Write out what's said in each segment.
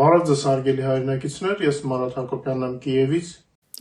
Բարև ձեզ հարգելի հայրենակիցներ, ես Մարատ Հակոբյանն եմ Կիևից։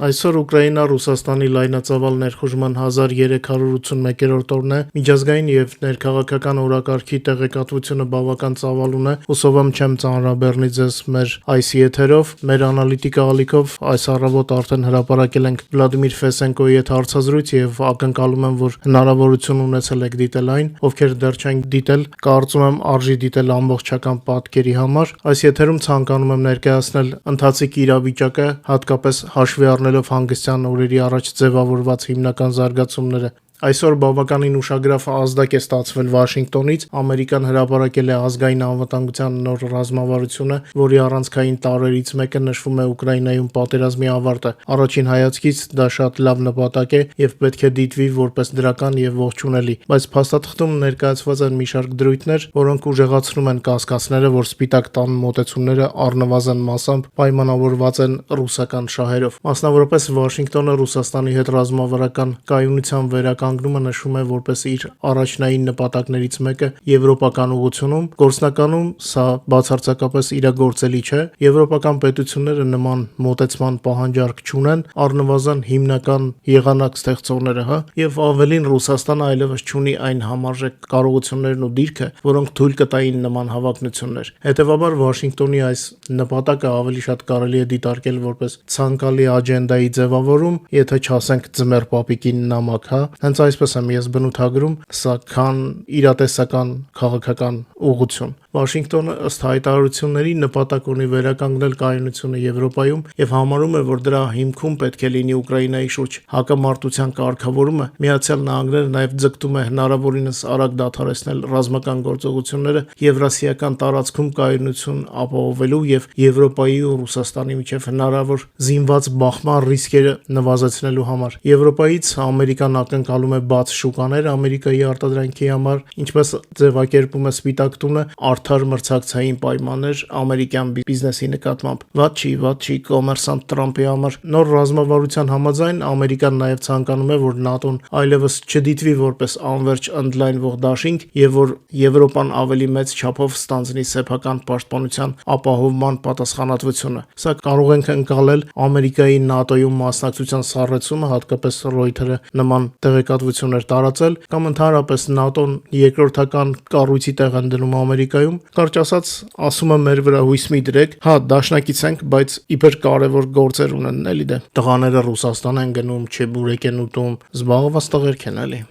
Այսօր Ուկրաինա-Ռուսաստանի լայնածավալ ներխուժման 1381-րդ օրն է, միջազգային եւ ներքաղաքական օրակարգի տեղեկատվությունը բավական ծավալուն է, հուսով եմ չեմ ծանրաբեռնի ձեզ մեր այս եթերով, մեր անալիտիկա ալիքով այս առավոտ արդեն հրապարակել ենք Վլադիմիր Ֆեսենկոյի հետ հարցազրույց եւ ակնկալում եմ, որ հնարավորություն ունեցել եք դիտել այն, ովքեր դեռ չեն դիտել, կարծում եմ արժի դիտել ամբողջական պատկերի համար։ Այս եթերում ցանկանում եմ ներկայացնել ընթացիկ իրավիճակը, հատկապես հաշվի առնելով հանգստյան օրերի առաջ ձևավորված հիմնական զարգացումները։ Այսօր բավականին ուշագրավ ազդակ է ստացվել Վաշինգտոնից, Ամերիկան հրապարակել է ազգային անվտանգության նոր ռազմավարությունը, որի առանցքային տարրերից մեկը նշվում է Ուկրաինայում պատերազմի ավարտը։ Առաջին հայացքից դա շատ լավ նպատակ է եւ պետք է դիտվի որպես դրական եւ ողջունելի, բայց փաստաթղթում ներկայացված են մի շարք դրույթներ, որոնք ուժեղացնում են կասկածները, որ Սպիտակ տան մոտեցումները առնվազն մասամբ պայմանավորված են ռուսական շահերով։ Մասնավորապես Վաշինգտոնը Ռուսաստանի հետ ռազմավարական կայունության վերականգնումը նշում է որպես իր առաջնային նպատակներից մեկը եվրոպական ուղղությունում, գործնականում սա բացարձակապես իրագործելի չէ, եվրոպական պետությունները նման մոտեցման պահանջարկ չունեն, առնվազն հիմնական եղանակ ստեղծողները, եւ ավելին Ռուսաստանը այլևս չունի այն համարժեք կարողություններն ու դիրքը, որոնք թույլ կտային նման հավակնություններ։ Հետևաբար Վաշինգտոնի այս նպատակը ավելի շատ կարելի է դիտարկել որպես ցանկալի աջենդայի ձևավորում, եթե չասենք ձմեռ պապիկին նամակ, Հենց այսպես եմ ես բնութագրում սա քան իրատեսական քաղաքական ուղղություն։ Վաշինգտոնը ըստ հայտարարությունների նպատակ ունի վերականգնել կայունությունը Եվրոպայում եւ համարում է, որ դրա հիմքում պետք է լինի Ուկրաինայի շուրջ հակամարտության կարգավորումը։ Միացյալ Նահանգները նաեւ ձգտում է հնարավորինս արագ դադարեցնել ռազմական գործողությունները եվրասիական տարածքում կայունություն ապահովելու եւ Եվրոպայի ու Ռուսաստանի միջև հնարավոր զինված բախման ռիսկերը նվազեցնելու համար։ Եվրոպայից Ամերիկան ակնկալում է բաց շուկաներ Ամերիկայի արտադրանքի համար, ինչպես ձևակերպում է Սպիտակ տունը, արդար մրցակցային պայմաններ ամերիկյան բիզնեսի նկատմամբ։ Վատ չի կոմերսանտ Տրամփի համար։ Նոր ռազմավարության համաձայն Ամերիկան նաև ցանկանում է, որ ՆԱՏՕ-ն այլևս չդիտվի որպես անվերջ ընդլայնվող դաշինք եւ որ Եվրոպան ավելի մեծ չափով ստանձնի սեփական պաշտպանության ապահովման պատասխանատվությունը։ Սա կարող ենք ընկալել Ամերիկայի ՆԱՏՕ-յում մասնակցության սառեցումը, հատկապես Reuters-ը նման տեղեկատվություն էր տարածել, կամ ընդհանրապես ՆԱՏՕ-ն երկրորդական կառույցի տեղ են դնում Ամերիկայում, կարճ ասած, ասում եմ մեր վրա հույս մի դրեք, դաշնակից ենք, բայց իբր կարևոր գործեր ունեն, էլի դե։ Տղաները Ռուսաստան են գնում, չէ բուրեկ են ուտում, զբաղված տղերք են, էլի,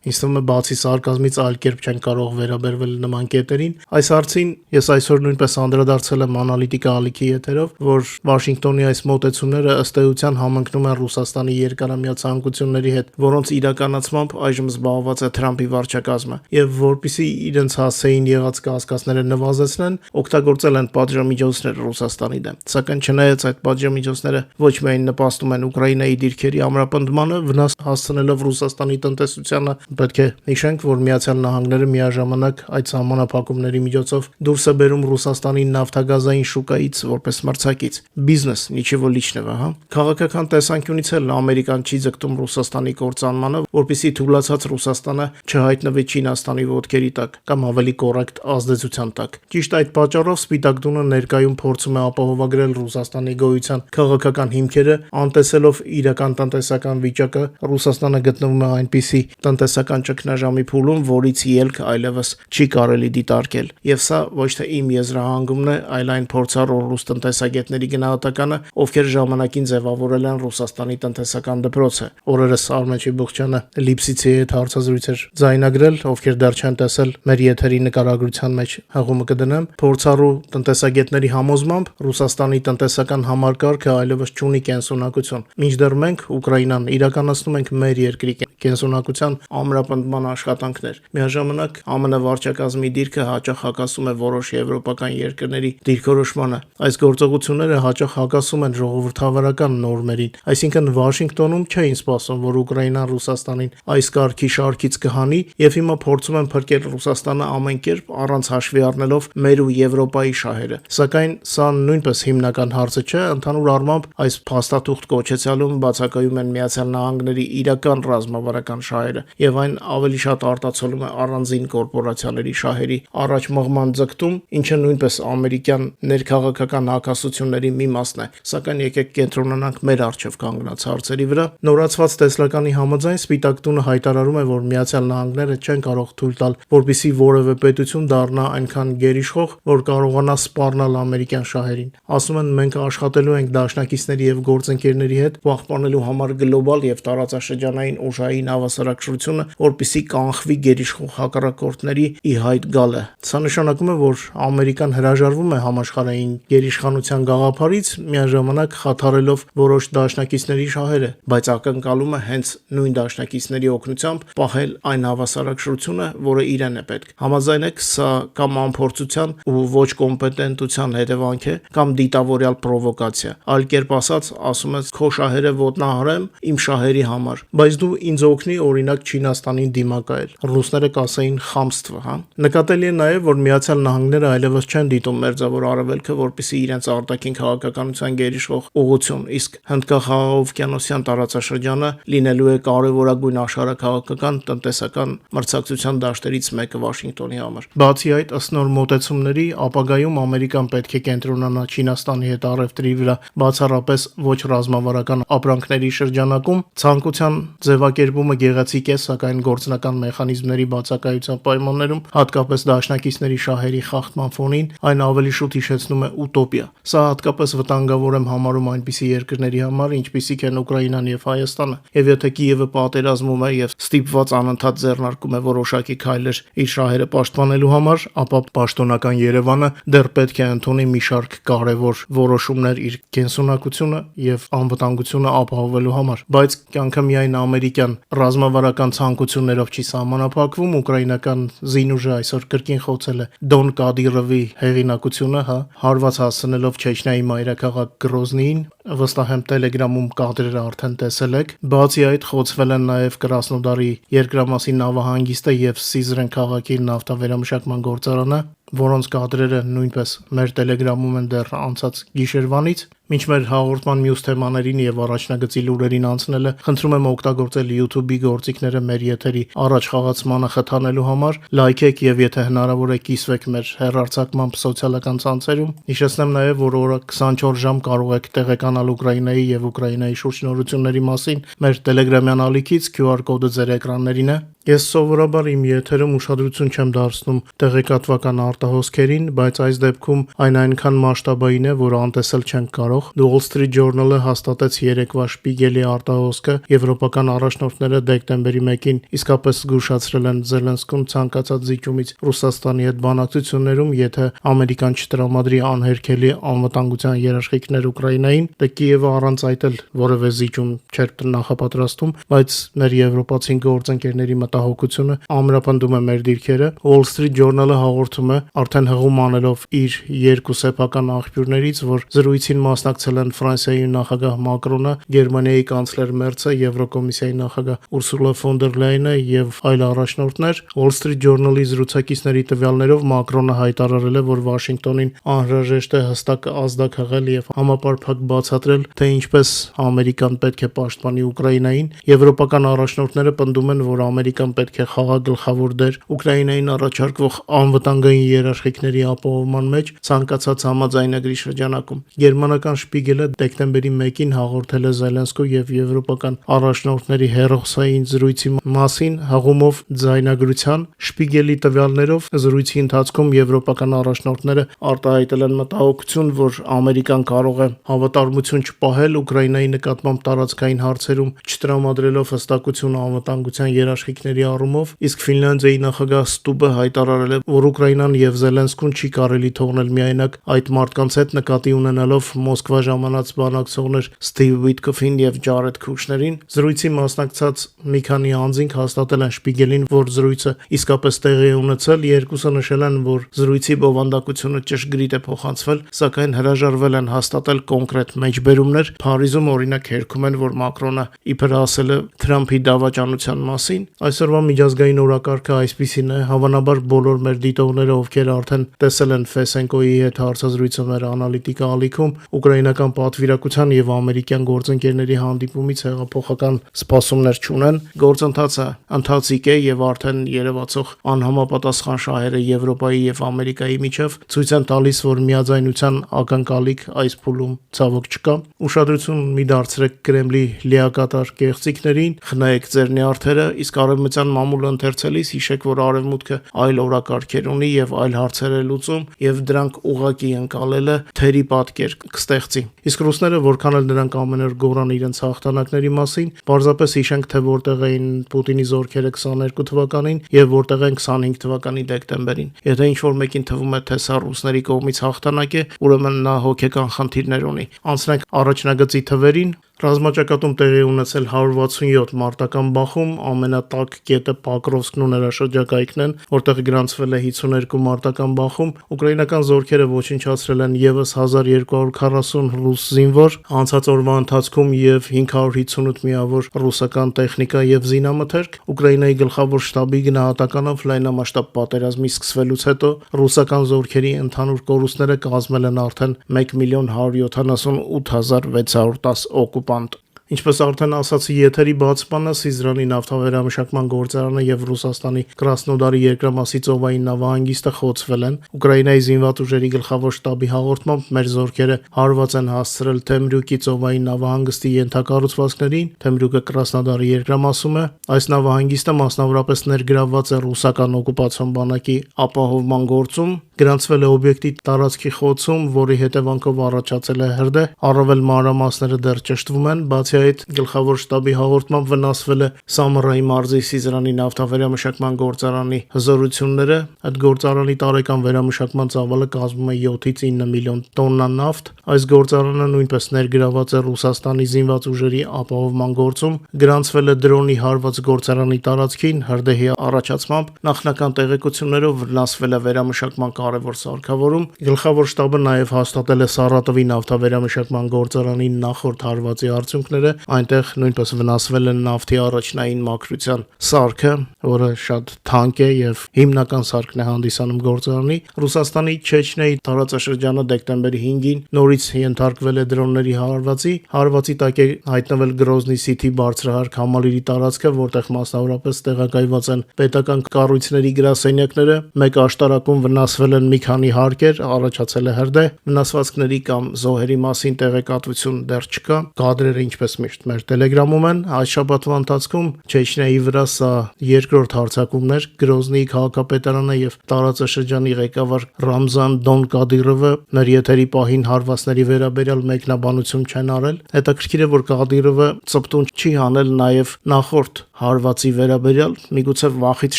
Ինձ թվում է բացի սարկազմից այլ կերպ չեն կարող վերաբերվել նման կետերին։ Այս հարցին ես այսօր նույնպես անդրադարձել եմ անալիտիկա ալիքի եթերով, որ Վաշինգտոնի այս մոտեցումները ըստ էության համընկնում են Ռուսաստանի երկարամյա ցանկությունների հետ, որոնց իրականացմամբ այժմ զբաղված է Թրամփի վարչակազմը, եւ որպիսի իրենց հասցեին եղած կասկածները նվազեցնեն, օգտագործել են պատժամիջոցներ Ռուսաստանի դեմ։ Սակայն չնայած այդ պատժամիջոցները ոչ միայն նպաստում են Ուկրաինայի դիրքերի ամրապնդմանը, վնաս հասցնելով Ռուսաստանի տնտեսությանը, պետք է նշենք, որ Միացյալ Նահանգները միաժամանակ այդ սահմանափակումների միջոցով դուրս է բերում Ռուսաստանի նավթագազային շուկայից որպես մրցակից։ Բիզնես, նիչեво личного, Քաղաքական տեսանկյունից էլ Ամերիկան չի ձգտում Ռուսաստանի կործանմանը, որպեսզի թուլացած Ռուսաստանը չհայտնվի Չինաստանի ոտքերի տակ կամ ավելի կոռեկտ ազդեցության տակ։ Ճիշտ այդ պատճառով Սպիտակ տունը ներկայում փորձում է ապահովագրել Ռուսաստանի գոյության քաղաքական հիմքերը, անտեսելով իրական տնտեսական վիճակը, Ռուսաստանը գտնվում է այնպիսի տնտեսական ճգնաժամի փուլում, որից ելք այլևս չի կարելի դիտարկել։ Եվ սա ոչ թե իմ եզրահանգումն է, այլ այն փորձառու ռուս տնտեսագետների գնահատականը, ովքեր ժամանակին ձևավորել են Ռուսաստանի տնտեսական դպրոցը։ Օրերս Արմեն Չիբուխչյանը Լիպսիցի հետ հարցազրույց էր ձայնագրել, ովքեր դեռ չեն տեսել, մեր եթերի նկարագրության մեջ հղումը կդնեմ։ Փորձառու տնտեսագետների համոզմամբ Ռուսաստանի տնտեսական համակարգը այլևս չունի կենսունակություն։ Մինչդեռ մենք Ուկրաինան իրականացնում ենք մեր երկրի կենսունակության ամրապնդման աշխատանքներ։ Միաժամանակ ԱՄՆ վարչակազմի դիրքը հաճախ հակասում է որոշ եվրոպական երկրների դիրքորոշմանը։ Այս գործողությունները հաճախ հակասում են ժողովրդավարական նորմերին, այսինքն Վաշինգտոնում չէին սպասում, որ Ուկրաինան Ռուսաստանին այս կարգի շարքից կհանի, եւ հիմա փորձում են փրկել Ռուսաստանը ամեն կերպ առանց հաշվի առնելով մեր ու Եվրոպայի շահերը։ Սակայն սա նույնպես հիմնական հարցը չէ, ընդհանուր առմամբ այս փաստաթուղթ կոչեցյալում բացակայում են Միացյալ Նահանգների իրական ռազմավարական շահերը, եւ սակայն ավելի շատ արտացոլում է առանձին կորպորացիաների շահերի առաջ մղման ձգտում, ինչը նույնպես ամերիկյան ներքաղաքական հակասությունների մի մասն է, սակայն եկեք կենտրոնանանք մեր առջև կանգնած հարցերի վրա։ Նորացված տեսլականի համաձայն Սպիտակ տունը հայտարարում է, որ Միացյալ Նահանգները չեն կարող թույլ տալ, որպեսզի որևէ պետություն դառնա այնքան գերիշխող, որ կարողանա սպառնալ ամերիկյան շահերին։ Ասում են, մենք աշխատելու ենք դաշնակիցների եւ գործընկերների հետ պահպանելու համար գլոբալ եւ տարածաշրջանային ուժային հավասարակշռությունը, որպեսզի կանխվի գերիշխող հակառակորդների ի հայտ գալը։ Սա նշանակում է, որ Ամերիկան հրաժարվում է համաշխարհային գերիշխանության գաղափարից, միաժամանակ խաթարելով որոշ դաշնակիցների շահերը, բայց ակնկալում է հենց նույն դաշնակիցների օգնությամբ պահել այն հավասարակշռությունը, որը իրեն է պետք։ Համաձայն եք, սա կամ անփորձության ու ոչ կոմպետենտության հետևանք է, կամ դիտավորյալ պրովոկացիա։ Այլ կերպ ասած, ասում ես քո շահերը ոտնահարեմ իմ շահերի համար, բայց դու ինձ օգնի օրինակ Չինաստանին դիմակայել։ Ռուսները կասեին խամստվ, հա։ Նկատելի է նաև, որ Միացյալ Նահանգները այլևս չեն դիտում Մերձավոր Արևելքը որպեսզի իրենց արտաքին քաղաքականության գերիշխող ուղղություն, իսկ Հնդկախաղաղօվկիանոսյան տարածաշրջանը լինելու է կարևորագույն աշխարհաքաղաքական տնտեսական մրցակցության դաշտերից մեկը Վաշինգտոնի համար։ Բացի այդ, ըստ նոր մոտեցումների, ապագայում Ամերիկան պետք է կենտրոնանա Չինաստանի հետ առևտրի վրա, բացառապես ոչ ռազմավարական ապրանքների շրջանակում։ Ցանկության ձևակերպումը գեղեցիկ է, սակայն գործնական մեխանիզմների բացակայության պայմաններում, հատկապես դաշնակիցների շահերի խախտման ֆոնին, այն ավելի շուտ հիշեցնում է ուտոպիա։ Սա հատկապես վտանգավոր եմ համարում այնպիսի երկրների համար, ինչպիսիք են Ուկրաինան եւ Հայաստանը, եւ եթե Կիևը պատերազմում է եւ ստիպված անընդհատ ձեռնարկում է որոշակի քայլեր իր շահերը պաշտպանելու համար, ապա պաշտոնական Երևանը դեռ պետք է ընդունի մի շարք կարևոր որոշումներ իր կենսունակությունը եւ անվտանգությունը ապահովելու համար, բայց կյանքը միայն ամերիկյան ռազմավարական ցանկություններով չի սահմանափակվում։ Ուկրաինական զինուժը այսօր կրկին խոցել է Դոն Կադիրովի հեղինակությունը, հարված հասցնելով Չեչնիայի մայրաքաղաք Գրոզնիին, վստահ եմ Telegram-ում կադրերը արդեն տեսել եք։ Բացի այդ, խոցվել են նաև Կրասնոդարի երկրամասի նավահանգիստը եւ Սիզրեն քաղաքի նավթավերամշակման գործարանը, որոնց կադրերը նույնպես մեր Telegram-ում են դեռ անցած գիշերվանից։ Մինչ մեր հաղորդման մյուս թեմաներին եւ առաջնագծի լուրերին անցնելը, խնդրում եմ օգտագործել YouTube-ի գործիքները մեր եթերի առաջ խաղացմանը խթանելու համար, լայքեք եւ եթե հնարավոր է կիսվեք մեր հեռարձակման սոցիալական ցանցերում։ Հիշեցնեմ նաեւ, որ օրը 24 ժամ կարող եք տեղեկանալ Ուկրաինայի եւ Ուկրաինայի շուրջնորությունների մասին մեր Telegram-յան ալիքից, QR կոդը ձեր էկրաններին է։ Ես սովորաբար իմ եթերում ուշադրություն չեմ դարձնում տեղեկատվական արտահոսքերին, բայց այս դեպքում այն այնքան մասշտաբային է, որ անտեսել չենք կարող։ The Wall Street Journal-ը հաստատեց երեկվա Շպիգելի արտահոսքը, եվրոպական առաջնորդները դեկտեմբերի 1-ին իսկապես զգուշացրել են Զելենսկուն ցանկացած զիջումից Ռուսաստանի հետ բանակցություններում, եթե Ամերիկան չտրամադրի անհերքելի անվտանգության երաշխիքներ Ուկրաինային, դե Կիևը առանց այդ էլ որևէ զիջում չէր նախապատրաստում, բայց մեր եվրոպացի գործընկերների մտահոգությունը ամրապնդում է մեր դիրքերը։ Wall Street Journal-ը հաղորդում է, արդեն հղում անելով իր երկու սեփական աղբյուրներից, որ զրույցին մասնակցել են Ֆրանսիայի նախագահ Մակրոնը, Գերմանիայի կանցլեր Մերցը, Եվրոկոմիսիայի նախագահ Ուրսուլա ֆոն դեր Լայենը եւ այլ առաջնորդներ։ Wall Street Journal-ի զրուցակիցների տվյալներով Մակրոնը հայտարարել է, որ Վաշինգտոնին անհրաժեշտ է հստակ ազդակղել եւ համապարփակ բացատրել, թե ինչպես Ամերիկան պետք է պաշտպանի Ուկրաինային։ Եվրոպական առաջնորդները պնդում են, որ Ամերիկան պետք է խաղա գլխավոր դեր Ուկրաինային առաջարկվող անվտանգային երաշխիքների ապահովման մեջ ցանկացած համաձայնագրի շրջանակում։ Գերմանական Շպիգելը դեկտեմբերի 1-ին հաղորդել է Զելենսկու եւ եվրոպական առաջնորդների հերոսային զրույցի մասին հղումով ձայնագրության։ Շպիգելի տվյալներով զրույցի ընթացքում եվրոպական առաջնորդները արտահայտել են մտահոգություն, որ Ամերիկան կարող է հավատարմություն չպահել Ուկրաինայի նկատմամբ տարածքային հարցերում, չտրամադրելով հստակություն անվտանգության երաշխիքների առումով, իսկ Ֆինլանդիայի նախագահ Ստուբը հայտարարել է, որ Ուկրաինան եւ Զելենսկուն չի կարելի թողնել միայնակ այդ մարդկանց հետ, նկատի ունենալով Մոսկվա ժամանած բանակցողներ Սթիվ Վիտկոֆին եւ Ջարեդ Քուշներին։ Զրույցի մասնակցած մի քանի անձինք հաստատել են Շպիգելին, որ զրույցը իսկապես տեղի է ունեցել, երկուսը նշել են, որ զրույցի բովանդակությունը ճշգրիտ է փոխանցվել, սակայն հրաժարվել են հաստատել կոնկրետ մեջբերումներ։ Փարիզում օրինակ հերքում են, որ Մակրոնը իբր ասել է Թրամփի դավաճանության մասին։ Այսօրվա միջազգային օրակարգը այսպիսին է, հավանաբար բոլոր մեր դիտողները, ովքեր արդեն տեսել են Ֆեսենկոյի հետ հարցազրույցը մեր անալիտիկա ալիքում, ուկրաինական պատվիրակության եւ ամերիկյան գործընկերների հանդիպումից հեղափոխական սպասումներ չունեն, գործընթացը ընթացիկ է եւ արդեն երևացող անհամապատասխան շահերը Եվրոպայի եւ Ամերիկայի միջև ցույց են տալիս, որ միաձայնության ակնկալիք այս փուլում ցավոք չկա։ Ուշադրություն մի դարձրեք Կրեմլի լիակատար կեղծիքներին, խնայեք ձեր նյարդերը, իսկ արևմտյան մամուլը ընթերցելիս հիշեք, որ արևմուտքը այլ օրակարգեր ունի եւ այլ հարցեր է լուծում եւ դրանք ուղղակի ընկալելը թերի պատկեր կստեղծի։ Իսկ ռուսները, որքան էլ նրանք ամեն օր գոռան իրենց հաղթանակների մասին, պարզապես հիշենք, թե որտեղ էին Պուտինի զորքերը 22 թվականին եւ որտեղ են 25 թվականի դեկտեմբերին։ Եթե ինչ-որ մեկին թվում է, թե սա ռուսների կողմից հաղթանակ է, ուրեմն նա հոգեկան խնդիրներ ունի։ Անցնենք առաջնագծի թվերին։ Ռազմաճակատում տեղի ունեցել 167 մարտական բախում, ամենատակ կետը Պոկրովսկն ու նրա շրջակայքն են, որտեղ գրանցվել է 52 մարտական բախում։ Ուկրաինական զորքերը ոչնչացրել են եւս 1240 ռուս զինվոր, անցած օրվա ընթացքում եւ 558 միավոր ռուսական տեխնիկա եւ զինամթերք։ Ուկրաինայի գլխավոր շտաբի գնահատականով լայնամասշտաբ պատերազմի սկսվելուց հետո ռուսական զորքերի ընդհանուր կորուստները կազմել են արդեն 1,178,610 օկուպանտ։ Ինչպես արդեն ասացի եթերի բացմանը, Սիզրանի նավթավերամշակման գործարանը եւ Ռուսաստանի Կրասնոդարի երկրամասի ծովային նավահանգիստը խոցվել են։ Ուկրաինայի զինված ուժերի գլխավոր շտաբի հաղորդմամբ մեր զորքերը հարված են հասցրել Թեմրյուկի ծովային նավահանգստի ենթակառուցվածքներին։ Թեմրյուկը Կրասնոդարի երկրամասում է։ Այս նավահանգիստը մասնավորապես ներգրավված է ռուսական օկուպացիոն բանակի ապահովման գործում։ Գրանցվել է օբյեկտի տարածքի խոցում, որի հետևանքով առաջացել է հրդեհ, առավել մանրամասները դեռ ճշտվում են, բացի այդ գլխավոր շտաբի հաղորդմամբ վնասվել է Սամարայի մարզի Սիզրանի նավթավերամշակման գործարանի հզորությունները։ Այդ գործարանի տարեկան վերամշակման ծավալը կազմում է 7-ից 9 միլիոն տոննա նավթ։ Այս գործարանը նույնպես ներգրաված է Ռուսաստանի զինված ուժերի ապահովման գործում։ Գրանցվել է դրոնի հարված գործարանի տարածքին հրդեհի առաջացմամբ, նախնական տեղեկություններով վնասվել է վերամշակման կարևոր սարքավորում։ Գլխավոր շտաբը նաև հաստատել է Սարատովի նավթավերամշակման գործարանի նախորդ հարվածի արդյունքները, այնտեղ նույնպես վնասվել է նավթի առաջնային մաքրության սարքը, որը շատ թանկ է եւ հիմնական սարքն է հանդիսանում գործարանի։ Ռուսաստանի Չեչնիայի տարածաշրջանը դեկտեմբերի 5-ին նորից ենթարկվել է դրոնների հարվածի։ Հարվածի տակ է հայտնվել Գրոզնի Սիթի բարձրահարկ համալիրի տարածքը, որտեղ մասնավորապես տեղակայված են պետական կառույցների գրասենյակները։ Մեկ աշտարակում վնասվել են մի քանի հարկեր, առաջացել է հրդեհ, վնասվածքների կամ զոհերի մասին տեղեկատվություն դեռ չկա։ Կադրերը ինչպես միշտ մեր Telegram-ում են։ Այս շաբաթվա ընթացքում Չեչնիայի վրա սա երկրորդ հարձակումն էր։ Գրոզնիի քաղաքապետարանը եւ տարածաշրջանի ղեկավար Ռամզան Դոն Կադիրովը մեր եթերի պահին հարվածների վերաբերյալ մեկնաբանություն չեն արել։ Հետաքրքիր է, որ Կադիրովը ծպտուն չի հանել նաեւ նախորդ հարվածի վերաբերյալ, միգուցե վախից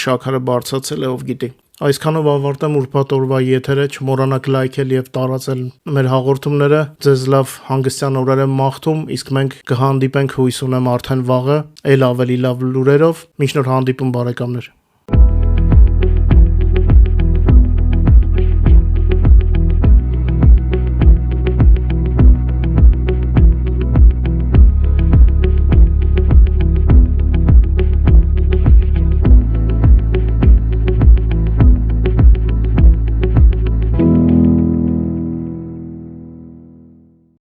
շաքարը բարձրացել է, ով գիտի։ Այսքանով ավարտեմ ուրբաթ օրվա եթերը, չմոռանաք լայքել եւ տարածել մեր հաղորդումները։ Ձեզ լավ հանգստյան օրեր եմ մաղթում, իսկ մենք կհանդիպենք հույս ունեմ արդեն վաղը, ել ավելի լավ լուրերով։ Մինչ նոր հանդիպում բարեկամներ։